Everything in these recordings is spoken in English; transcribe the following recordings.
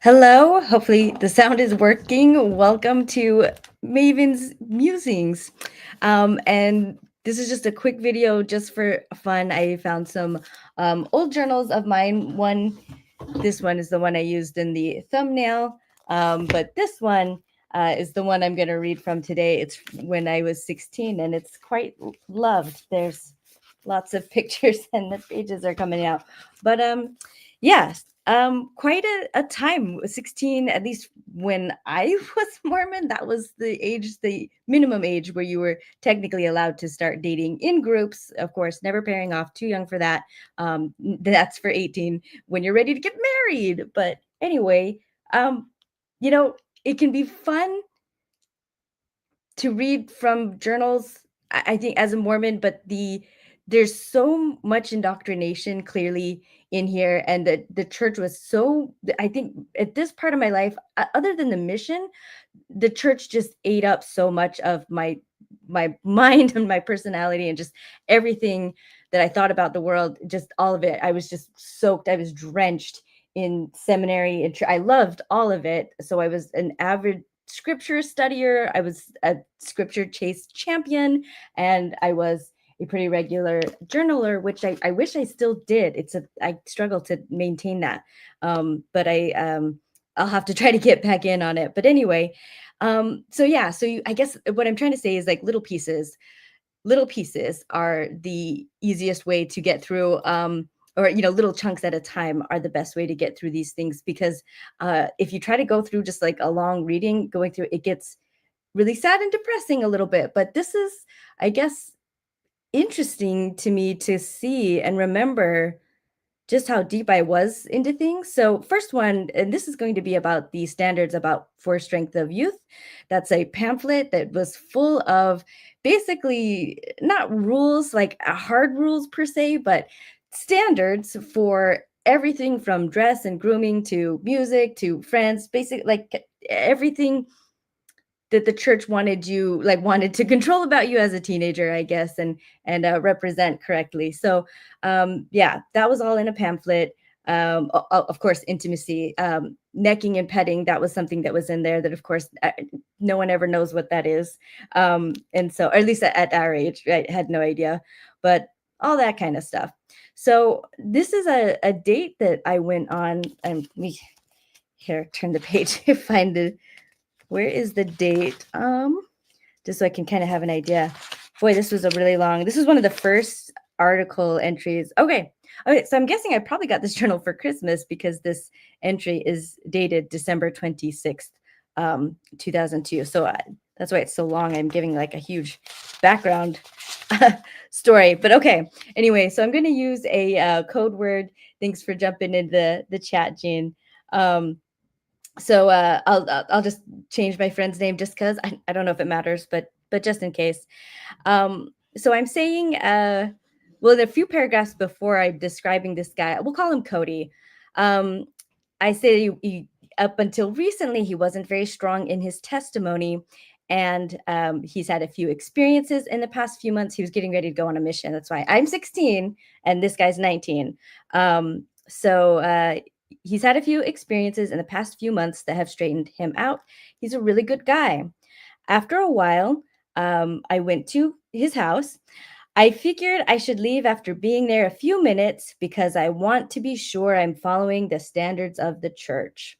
Hello, hopefully the sound is working. Welcome to Maven's Musings. And this is just a quick video just for fun. I found some old journals of mine. This one is the one I used in the thumbnail, but this one is the one I'm going to read from today. It's when I was 16 and it's quite loved. There's lots of pictures and the pages are coming out. But yeah, quite a time. 16, at least when I was Mormon, that was the minimum age where you were technically allowed to start dating in groups. Of course, never pairing off, too young for that. That's for 18 when you're ready to get married. But anyway, um, you know, it can be fun to read from journals, I think, as a Mormon, but there's so much indoctrination clearly in here, and the church was so. I think at this part of my life, other than the mission, the church just ate up so much of my mind and my personality and just everything that I thought about the world, just all of it. I was just soaked. I was drenched in seminary, and I loved all of it. So I was an avid scripture studier. I was a scripture chase champion, and I was a pretty regular journaler, which I wish I still did. I struggle to maintain that. But I'll have to try to get back in on it. But anyway, so yeah, I guess what I'm trying to say is like little pieces are the easiest way to get through, or little chunks at a time are the best way to get through these things, because if you try to go through just like a long reading, going through it gets really sad and depressing a little bit. But this is, I guess, interesting to me to see and remember just how deep I was into things. So, first one, and this is going to be about the standards about for strength of youth. That's a pamphlet that was full of basically not rules, like hard rules per se, but standards for everything from dress and grooming to music to friends, basic, like everything that the church wanted to control about you as a teenager, I guess, and represent correctly. So yeah, that was all in a pamphlet. Of course, intimacy, necking and petting, that was something that was in there that, of course, no one ever knows what that is. And so, or at least at our age, I had no idea, but all that kind of stuff. So this is a date that I went on, and we here turn the page to find the where is the date? Just so I can kind of have an idea. Boy, this was a really long. This is one of the first article entries. Okay. Okay, so I'm guessing I probably got this journal for Christmas because this entry is dated December 26th, 2002. So that's why it's so long. I'm giving like a huge background story. But okay. Anyway, so I'm going to use a code word. Thanks for jumping into the chat, Jean. So I'll just change my friend's name just because I don't know if it matters, but just in case. So I'm saying, well, in a few paragraphs before I'm describing this guy, we'll call him Cody. I say up until recently, he wasn't very strong in his testimony. And he's had a few experiences in the past few months. He was getting ready to go on a mission. That's why I'm 16 and this guy's 19. So he's had a few experiences in the past few months that have straightened him out. He's a really good guy. After a while, I went to his house. I figured I should leave after being there a few minutes because I want to be sure I'm following the standards of the church.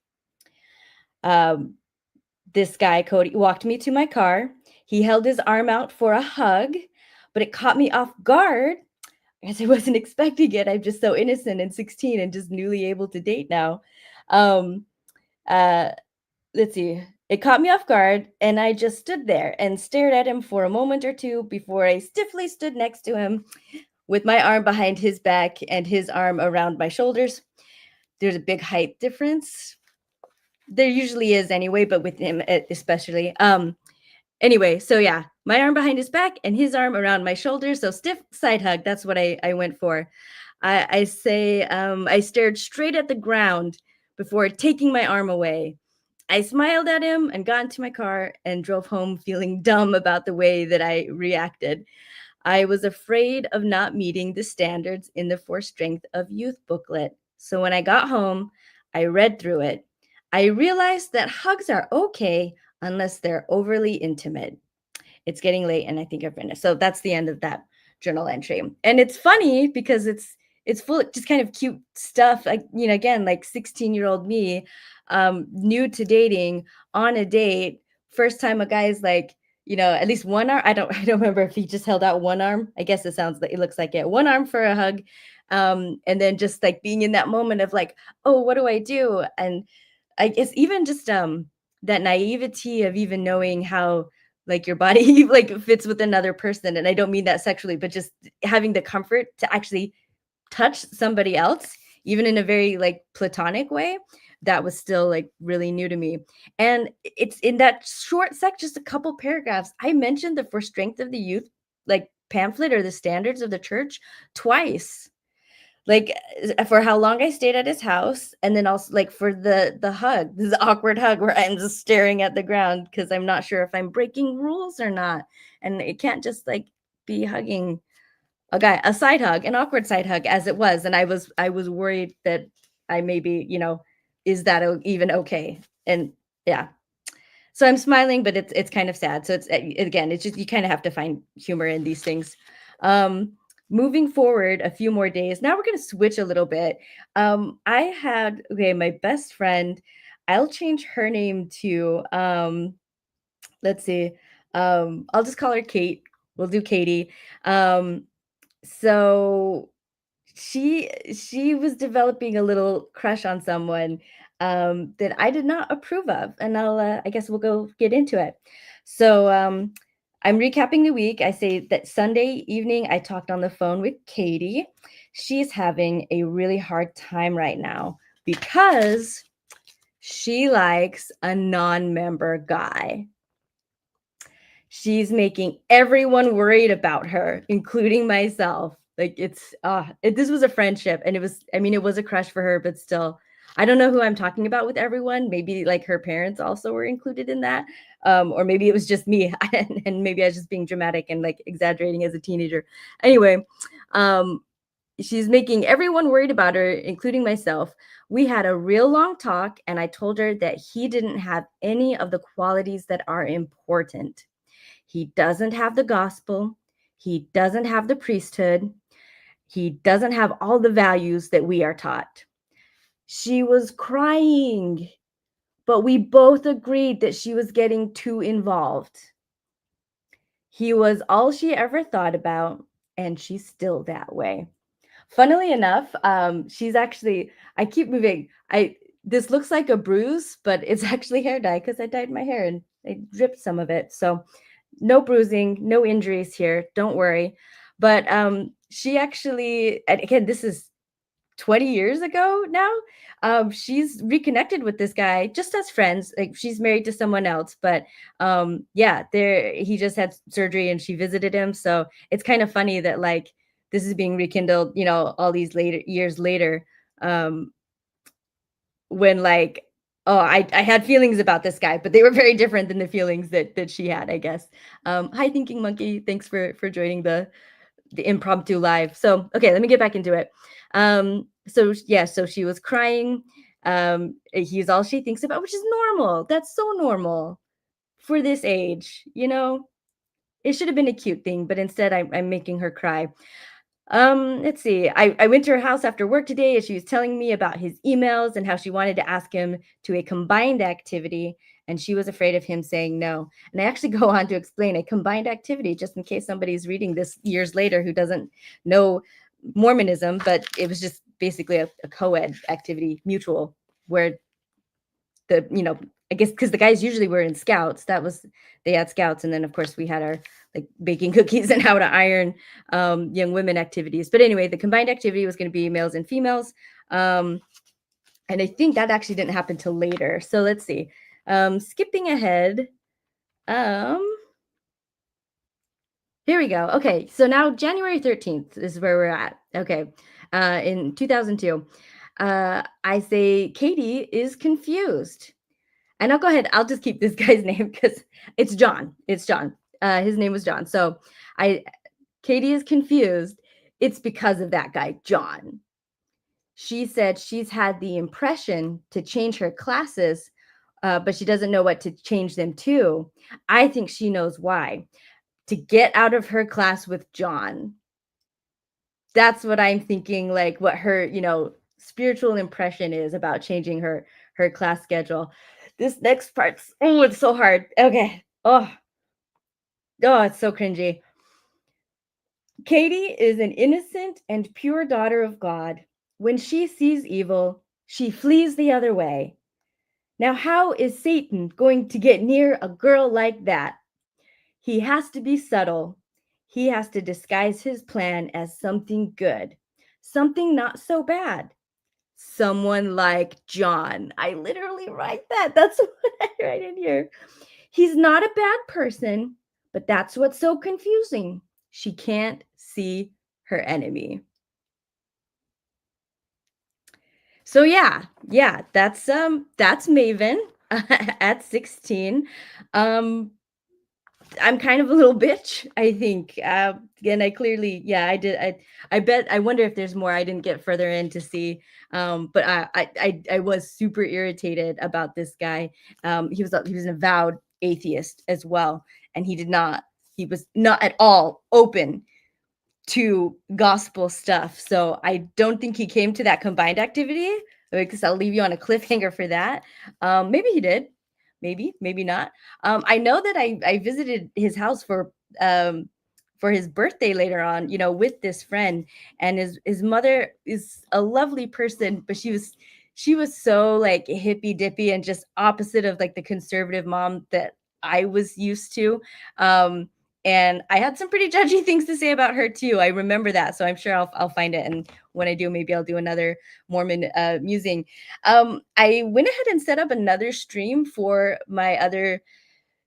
This guy, Cody, walked me to my car. He held his arm out for a hug, but it caught me off guard as I wasn't expecting it. I'm just so innocent and 16 and just newly able to date now. Um, uh, let's see. It caught me off guard, and I just stood there and stared at him for a moment or two before I stiffly stood next to him with my arm behind his back and his arm around my shoulders. There's a big height difference. There usually is anyway, but with him especially. Anyway, so yeah, my arm behind his back and his arm around my shoulders. So stiff side hug. That's what I went for. I say I stared straight at the ground before taking my arm away. I smiled at him and got into my car and drove home feeling dumb about the way that I reacted. I was afraid of not meeting the standards in the For Strength of Youth booklet. So when I got home, I read through it. I realized that hugs are okay unless they're overly intimate. It's getting late and I think I've finished. So that's the end of that journal entry. And it's funny because it's full of just kind of cute stuff. Like, again, like 16-year-old me, new to dating, on a date, first time a guy's like, at least one arm. I don't remember if he just held out one arm. I guess it looks like it. One arm for a hug. And then just like being in that moment of like, oh, what do I do? And I guess even just that naivety of even knowing how like your body like fits with another person, and I don't mean that sexually, but just having the comfort to actually touch somebody else, even in a very like platonic way, that was still like really new to me. And it's in that short just a couple paragraphs, I mentioned the For Strength of the Youth like pamphlet or the standards of the church twice, like for how long I stayed at his house, and then also like for the hug, this awkward hug where I'm just staring at the ground because I'm not sure if I'm breaking rules or not. And it can't just like be hugging a guy, a side hug, an awkward side hug as it was. And I was worried that I maybe, is that even okay? And yeah. So I'm smiling, but it's kind of sad. So it's again, it's just you kind of have to find humor in these things. Um, moving forward a few more days. Now we're going to switch a little bit. I had my best friend. I'll change her name to let's see. I'll just call her Kate. We'll do Katie. Um, so she was developing a little crush on someone that I did not approve of, and I guess we'll go get into it. So I'm recapping the week. I say that Sunday evening I talked on the phone with Katie. She's having a really hard time right now because she likes a non-member guy. She's making everyone worried about her, including myself. Like this was a friendship, and it was a crush for her, but still, I don't know who I'm talking about with everyone. Maybe like her parents also were included in that. Or maybe it was just me and maybe I was just being dramatic and like exaggerating as a teenager. Anyway, um, she's making everyone worried about her, including myself. We had a real long talk, and I told her that he didn't have any of the qualities that are important. He doesn't have the gospel. He doesn't have the priesthood. He doesn't have all the values that we are taught. She was crying, but we both agreed that she was getting too involved. He was all she ever thought about, and she's still that way. Funnily enough, she's actually, I keep moving. This looks like a bruise, but it's actually hair dye because I dyed my hair and I dripped some of it. So no bruising, no injuries here. Don't worry. But she actually, and again, this is 20 years ago now. She's reconnected with this guy just as friends. Like she's married to someone else, but yeah, he just had surgery and she visited him. So it's kind of funny that like this is being rekindled, all these years later. When like, oh, I had feelings about this guy, but they were very different than the feelings that she had, I guess. Hi, Thinking Monkey. Thanks for joining the impromptu live. So okay, let me get back into it. So yeah, so she was crying. He's all she thinks about, which is normal. That's so normal for this age. It should have been a cute thing, but instead I'm making her cry. Let's see. I went to her house after work today and she was telling me about his emails and how she wanted to ask him to a combined activity, and she was afraid of him saying no. And I actually go on to explain a combined activity just in case somebody's reading this years later who doesn't know Mormonism, but it was just basically a co-ed activity, mutual, where I guess because the guys usually were in scouts. They had scouts, and then of course we had our like baking cookies and how to iron young women activities. But anyway, the combined activity was going to be males and females. And I think that actually didn't happen till later. So let's see. Skipping ahead. Here we go. Okay, so now January 13th is where we're at. Okay, in 2002. I say Katie is confused. And I'll go ahead. I'll just keep this guy's name because it's John. It's John. His name was John. So Katie is confused. It's because of that guy, John. she said she's had the impression to change her classes, but she doesn't know what to change them to. I think she knows why. To get out of her class with John. That's what I'm thinking, like what her, spiritual impression is about changing her class schedule. This next part's, oh, it's so hard. Okay. Oh, it's so cringy. Katie is an innocent and pure daughter of God. When she sees evil, she flees the other way. Now, how is Satan going to get near a girl like that? He has to be subtle. He has to disguise his plan as something good, something not so bad. Someone like John. I literally write that. That's what I write in here. He's not a bad person, but that's what's so confusing. She can't see her enemy. So yeah, that's Maven at 16. Um I'm kind of a little bitch, I think. And I clearly, yeah, I did. I bet. I wonder if there's more. I didn't get further in to see. But I was super irritated about this guy. He was an avowed atheist as well, and he was not at all open to gospel stuff. So I don't think he came to that combined activity, because I'll leave you on a cliffhanger for that. Maybe he did. Maybe not. I know that I visited his house um, for his birthday later on, with this friend, and his mother is a lovely person, but she was so like hippy dippy and just opposite of like the conservative mom that I was used to. Um, and I had some pretty judgy things to say about her too. I remember that, so I'm sure I'll find it. And when I do, maybe I'll do another Mormon musing. I went ahead and set up another stream for my other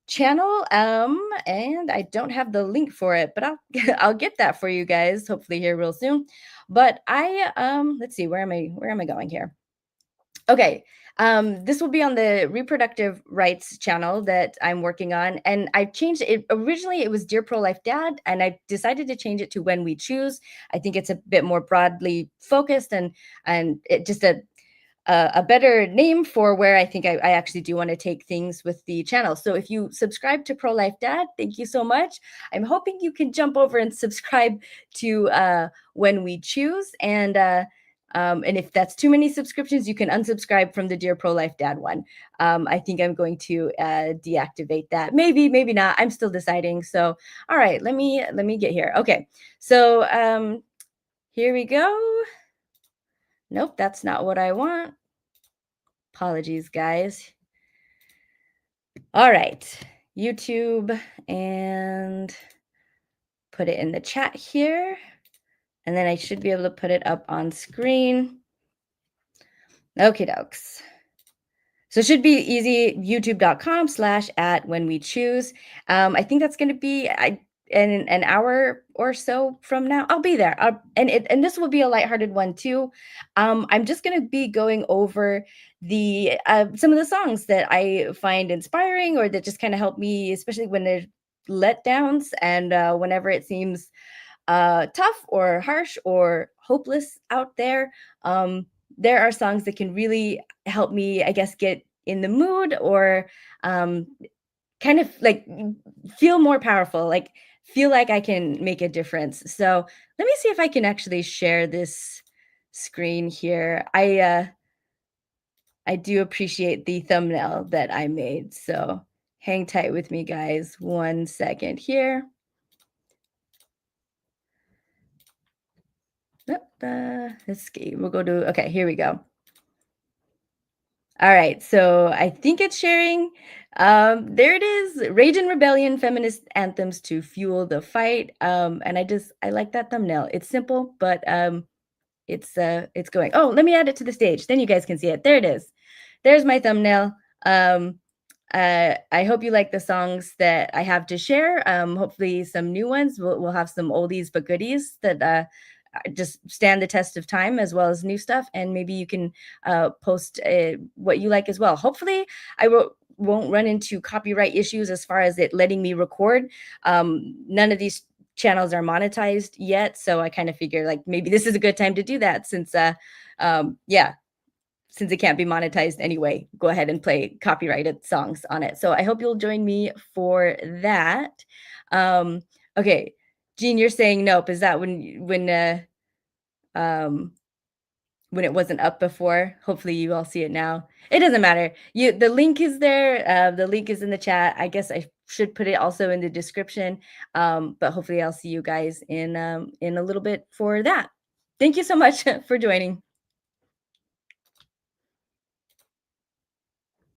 channel, and I don't have the link for it, but I'll I'll get that for you guys hopefully here real soon. But let's see, where am I going here? Okay. This will be on the reproductive rights channel that I'm working on. And I've changed it. Originally, it was Dear Pro Life Dad, and I decided to change it to When We Choose. I think it's a bit more broadly focused, and it just a better name for where I think I actually do want to take things with the channel. So if you subscribe to Pro Life Dad, thank you so much. I'm hoping you can jump over and subscribe to When We Choose. And if that's too many subscriptions, you can unsubscribe from the Dear Pro Life Dad one. I think I'm going to deactivate that. Maybe not. I'm still deciding. So, all right, let me get here. Okay, so here we go. Nope, that's not what I want. Apologies, guys. All right, YouTube, and put it in the chat here. And then I should be able to put it up on screen. Okie dokes. So it should be easy, youtube.com/at when we choose. I think that's going to be in an hour or so from now. I'll be there. And this will be a lighthearted one too. I'm just going to be going over the some of the songs that I find inspiring or that just kind of help me, especially when there's letdowns and whenever it seems tough or harsh or hopeless out there. There are songs that can really help me, I guess, get in the mood or um, kind of like feel more powerful, like feel like I can make a difference. So let me see if I can actually share this screen here. I do appreciate the thumbnail that I made. So hang tight with me, guys. 1 second here. Let's see. We'll go to, okay, here we go. All right, so I think it's sharing. There it is. Rage and Rebellion, feminist anthems to fuel the fight. And I like that thumbnail. It's simple, but it's going. Oh, let me add it to the stage. Then you guys can see it. There it is. There's my thumbnail. Um, I hope you like the songs that I have to share. Hopefully some new ones. We'll have some oldies but goodies that just stand the test of time, as well as new stuff. And maybe you can post what you like as well. Hopefully I won't run into copyright issues as far as it letting me record. None of these channels are monetized yet, so I kind of figure like maybe this is a good time to do that, since Yeah, since it can't be monetized anyway, go ahead and play copyrighted songs on it. So I hope you'll join me for that. Um, okay, Gene, you're saying nope. Is that um when it wasn't up before? Hopefully you all see it now. It doesn't matter. The link is there. The link is in the chat. I guess I should put it also in the description. But hopefully I'll see you guys in a little bit for that. Thank you so much for joining.